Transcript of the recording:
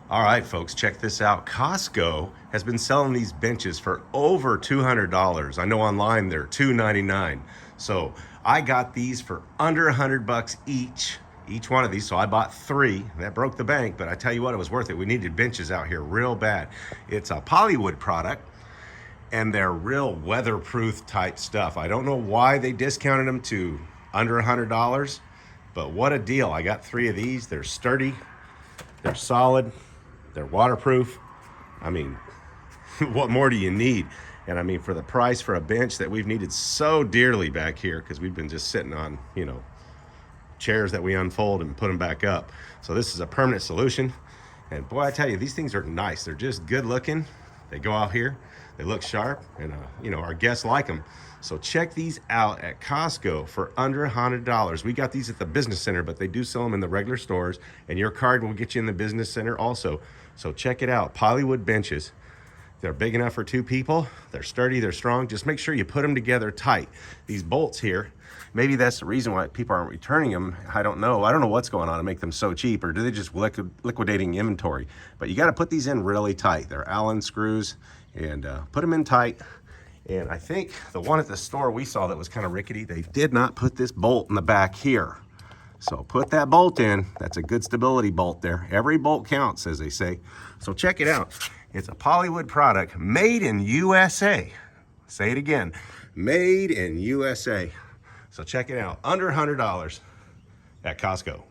All right, folks, check this out. Costco has been selling these benches for over $200. I know online they're $2.99. So I got these for under $100 each one of these. So I bought 3. That broke the bank, but I tell you what, it was worth it. We needed benches out here real bad. It's a POLYWOOD product, and they're real weatherproof type stuff. I don't know why they discounted them to under $100, but what a deal. I got 3 of these. They're sturdy, they're solid, they're waterproof. I mean, what more do you need? And I mean, for the price for a bench that we've needed so dearly back here, because we've been just sitting on, chairs that we unfold and put them back up. So this is a permanent solution. And boy, I tell you, these things are nice. They're just good looking. They go out here, they look sharp, and our guests like them. So check these out at Costco for under $100. We got these at the business center, but they do sell them in the regular stores, and your card will get you in the business center also. So check it out. POLYWOOD benches. They're big enough for 2 people. They're sturdy, they're strong. Just make sure you put them together tight. These bolts here, maybe that's the reason why people aren't returning them. I don't know. I don't know what's going on to make them so cheap, or do they just liquidating inventory? But you got to put these in really tight. They're Allen screws, and put them in tight. And I think the one at the store we saw that was kind of rickety, they did not put this bolt in the back here. So put that bolt in. That's a good stability bolt there. Every bolt counts, as they say. So check it out. It's a POLYWOOD product made in USA. Say it again, made in USA. So check it out, under $100 at Costco.